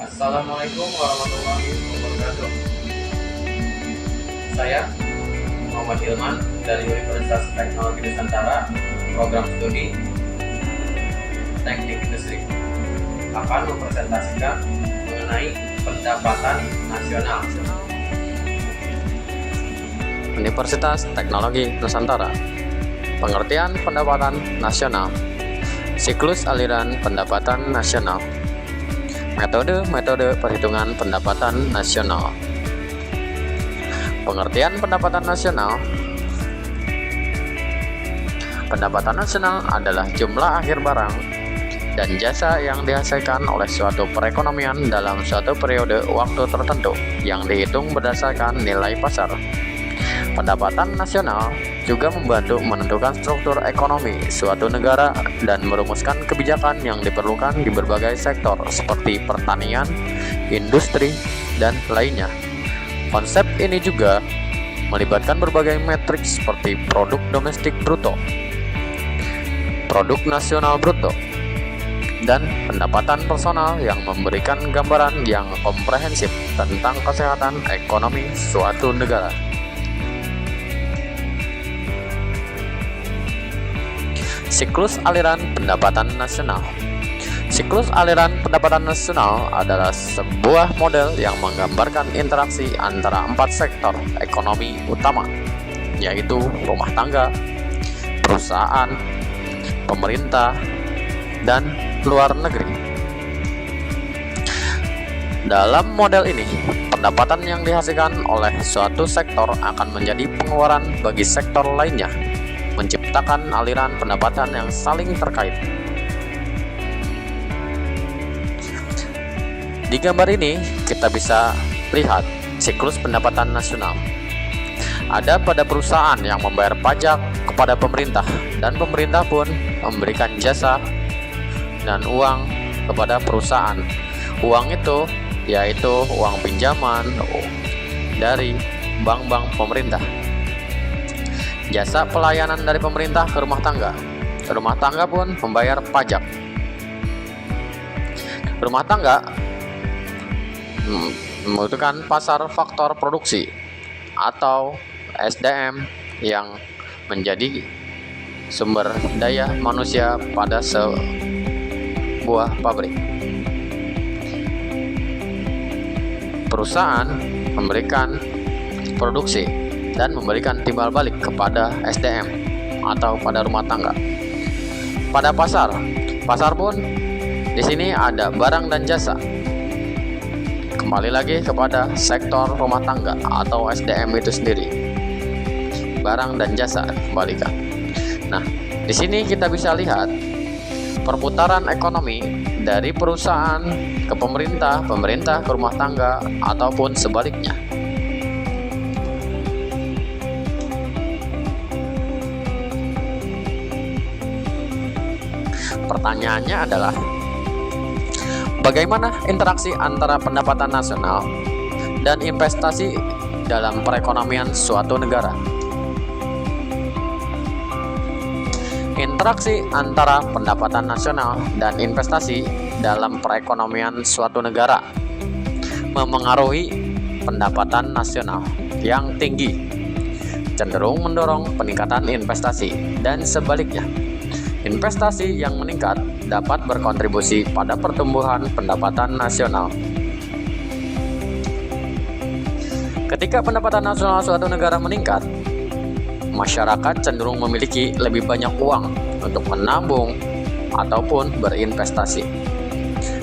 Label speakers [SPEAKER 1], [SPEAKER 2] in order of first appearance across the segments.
[SPEAKER 1] Assalamualaikum warahmatullahi wabarakatuh. Saya Muhammad Hilman dari Universitas Teknologi Nusantara, program studi Teknik Industri, akan mempresentasikan mengenai pendapatan nasional.
[SPEAKER 2] Universitas Teknologi Nusantara. Pengertian pendapatan nasional. Siklus aliran pendapatan nasional. Metode perhitungan pendapatan nasional. Pengertian pendapatan nasional. Pendapatan nasional adalah jumlah akhir barang dan jasa yang dihasilkan oleh suatu perekonomian dalam suatu periode waktu tertentu yang dihitung berdasarkan nilai pasar. Pendapatan nasional juga membantu menentukan struktur ekonomi suatu negara dan merumuskan kebijakan yang diperlukan di berbagai sektor seperti pertanian, industri, dan lainnya. Konsep ini juga melibatkan berbagai metrik seperti produk domestik bruto, produk nasional bruto, dan pendapatan personal yang memberikan gambaran yang komprehensif tentang kesehatan ekonomi suatu negara. Siklus aliran pendapatan nasional. Siklus aliran pendapatan nasional adalah sebuah model yang menggambarkan interaksi antara 4 sektor ekonomi utama, yaitu rumah tangga, perusahaan, pemerintah, dan luar negeri. Dalam model ini, pendapatan yang dihasilkan oleh suatu sektor akan menjadi pengeluaran bagi sektor lainnya, menciptakan aliran pendapatan yang saling terkait. Di gambar ini, kita bisa lihat siklus pendapatan nasional. Ada pada perusahaan yang membayar pajak kepada pemerintah, dan pemerintah pun memberikan jasa dan uang kepada perusahaan. Uang itu yaitu uang pinjaman dari bank-bank pemerintah. Jasa pelayanan dari pemerintah ke rumah tangga. Rumah tangga pun membayar pajak. Rumah tangga membutuhkan pasar faktor produksi atau SDM yang menjadi sumber daya manusia pada sebuah pabrik. Perusahaan memberikan produksi dan memberikan timbal balik kepada SDM atau pada rumah tangga. Pada pasar pun di sini ada barang dan jasa. Kembali lagi kepada sektor rumah tangga atau SDM itu sendiri. Barang dan jasa kembalikan. Nah, di sini kita bisa lihat perputaran ekonomi dari perusahaan ke pemerintah, pemerintah ke rumah tangga ataupun sebaliknya. Pertanyaannya adalah, bagaimana interaksi antara pendapatan nasional dan investasi dalam perekonomian suatu negara? Interaksi antara pendapatan nasional dan investasi dalam perekonomian suatu negara memengaruhi pendapatan nasional yang tinggi, cenderung mendorong peningkatan investasi, dan sebaliknya. Investasi yang meningkat dapat berkontribusi pada pertumbuhan pendapatan nasional. Ketika pendapatan nasional suatu negara meningkat, masyarakat cenderung memiliki lebih banyak uang untuk menabung ataupun berinvestasi.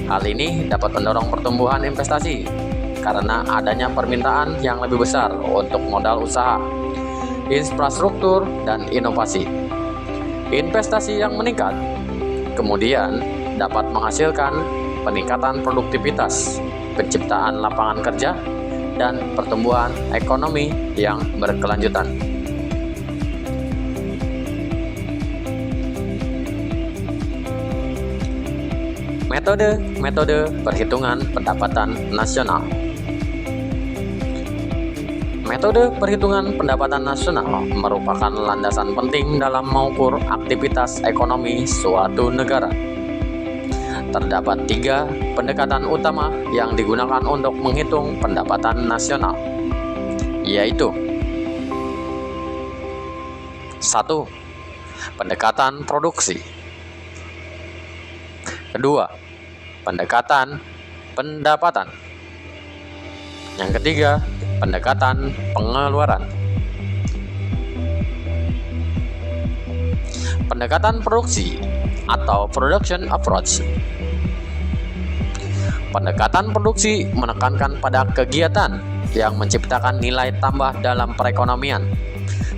[SPEAKER 2] Hal ini dapat mendorong pertumbuhan investasi karena adanya permintaan yang lebih besar untuk modal usaha, infrastruktur, dan inovasi. Investasi yang meningkat kemudian dapat menghasilkan peningkatan produktivitas, penciptaan lapangan kerja, dan pertumbuhan ekonomi yang berkelanjutan. Metode perhitungan pendapatan nasional. Metode perhitungan pendapatan nasional merupakan landasan penting dalam mengukur aktivitas ekonomi suatu negara. terdapat 3 pendekatan utama yang digunakan untuk menghitung pendapatan nasional, yaitu 1. Pendekatan produksi. 2. Pendekatan pendapatan. Yang ketiga, pendekatan pengeluaran. Pendekatan produksi atau production approach. Pendekatan produksi menekankan pada kegiatan yang menciptakan nilai tambah dalam perekonomian.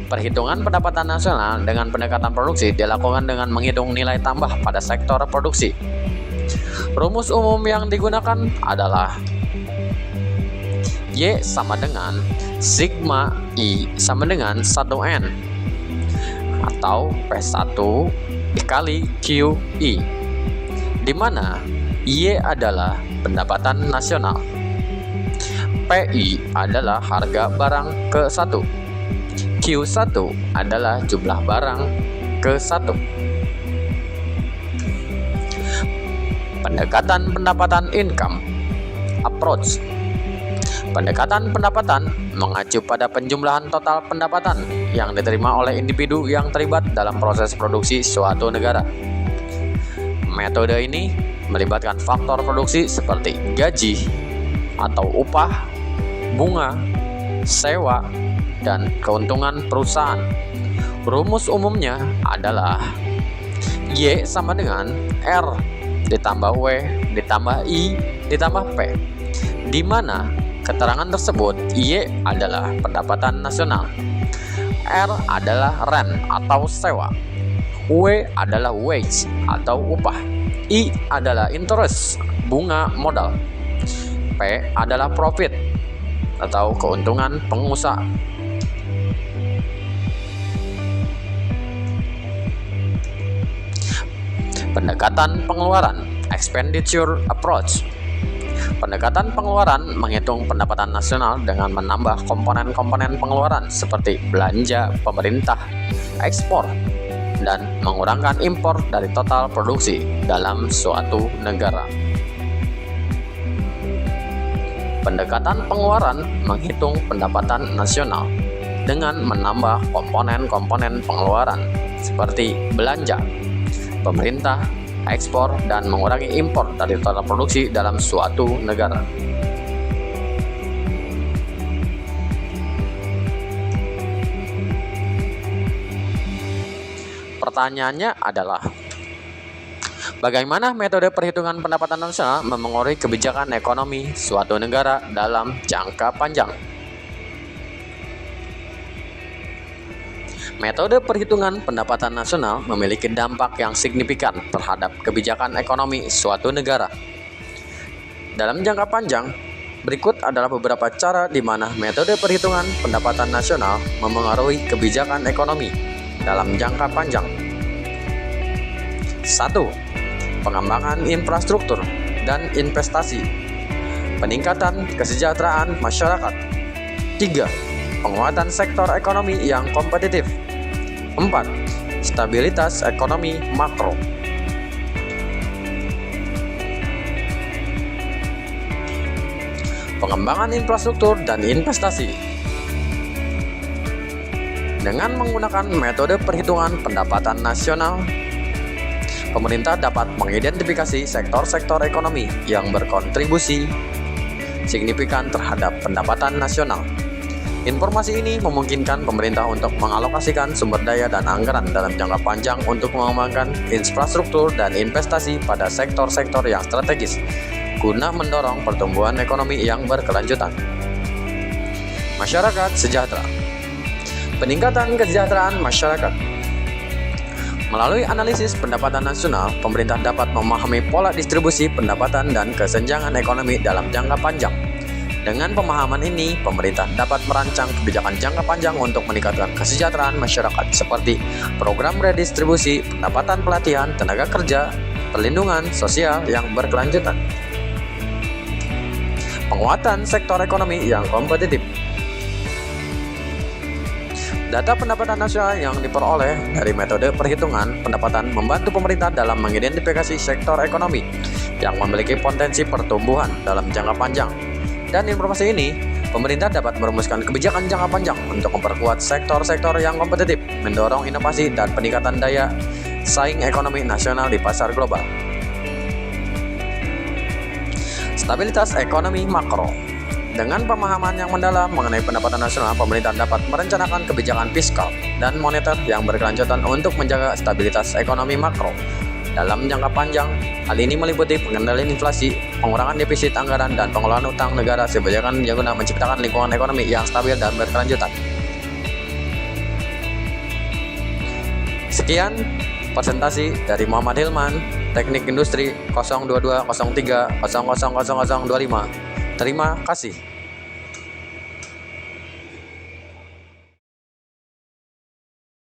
[SPEAKER 2] Perhitungan pendapatan nasional dengan pendekatan produksi dilakukan dengan menghitung nilai tambah pada sektor produksi. Rumus umum yang digunakan adalah Y sama dengan sigma I sama dengan 1N atau P1 dikali QI, di mana Y adalah pendapatan nasional, PI adalah harga barang ke-1, Q1 adalah jumlah barang ke-1. Pendekatan pendapatan income approach. Pendekatan pendapatan mengacu pada penjumlahan total pendapatan yang diterima oleh individu yang terlibat dalam proses produksi suatu negara. Metode ini melibatkan faktor produksi seperti gaji atau upah, bunga, sewa, dan keuntungan perusahaan. Rumus umumnya adalah Y sama dengan R ditambah W ditambah I ditambah P, di mana keterangan tersebut Y adalah pendapatan nasional, R adalah rent atau sewa, W adalah wage atau upah, I adalah interest bunga modal, P adalah profit atau keuntungan pengusaha. Pendekatan pengeluaran expenditure approach. Pendekatan pengeluaran menghitung pendapatan nasional dengan menambah komponen-komponen pengeluaran seperti belanja pemerintah, ekspor, dan mengurangkan impor dari total produksi dalam suatu negara. Pendekatan pengeluaran menghitung pendapatan nasional dengan menambah komponen-komponen pengeluaran seperti belanja pemerintah, ekspor, dan mengurangi impor dari total produksi dalam suatu negara. Pertanyaannya adalah, bagaimana metode perhitungan pendapatan nasional memengaruhi kebijakan ekonomi suatu negara dalam jangka panjang? Metode perhitungan pendapatan nasional memiliki dampak yang signifikan terhadap kebijakan ekonomi suatu negara. Dalam jangka panjang, berikut adalah beberapa cara di mana metode perhitungan pendapatan nasional memengaruhi kebijakan ekonomi dalam jangka panjang. 1. Pengembangan infrastruktur dan investasi. Peningkatan kesejahteraan masyarakat. 3. Penguatan sektor ekonomi yang kompetitif. 4. Stabilitas ekonomi makro. Pengembangan infrastruktur dan investasi. Dengan menggunakan metode perhitungan pendapatan nasional, pemerintah dapat mengidentifikasi sektor-sektor ekonomi yang berkontribusi signifikan terhadap pendapatan nasional. Informasi ini memungkinkan pemerintah untuk mengalokasikan sumber daya dan anggaran dalam jangka panjang untuk mengembangkan infrastruktur dan investasi pada sektor-sektor yang strategis guna mendorong pertumbuhan ekonomi yang berkelanjutan. Masyarakat sejahtera. Peningkatan kesejahteraan masyarakat. Melalui analisis pendapatan nasional, pemerintah dapat memahami pola distribusi pendapatan dan kesenjangan ekonomi dalam jangka panjang. Dengan pemahaman ini, pemerintah dapat merancang kebijakan jangka panjang untuk meningkatkan kesejahteraan masyarakat seperti program redistribusi, pendapatan pelatihan, tenaga kerja, perlindungan sosial yang berkelanjutan. Penguatan sektor ekonomi yang kompetitif. Data pendapatan nasional yang diperoleh dari metode perhitungan pendapatan membantu pemerintah dalam mengidentifikasi sektor ekonomi yang memiliki potensi pertumbuhan dalam jangka panjang. Dan informasi ini, pemerintah dapat merumuskan kebijakan jangka panjang untuk memperkuat sektor-sektor yang kompetitif, mendorong inovasi dan peningkatan daya saing ekonomi nasional di pasar global. Stabilitas ekonomi makro. Dengan pemahaman yang mendalam mengenai pendapatan nasional, pemerintah dapat merencanakan kebijakan fiskal dan moneter yang berkelanjutan untuk menjaga stabilitas ekonomi makro dalam jangka panjang. Hal ini meliputi pengendalian inflasi, pengurangan defisit anggaran, dan pengelolaan utang negara sebagai guna menciptakan lingkungan ekonomi yang stabil dan berkelanjutan. Sekian presentasi dari Muhammad Hilman, Teknik Industri 02203000025. Terima kasih.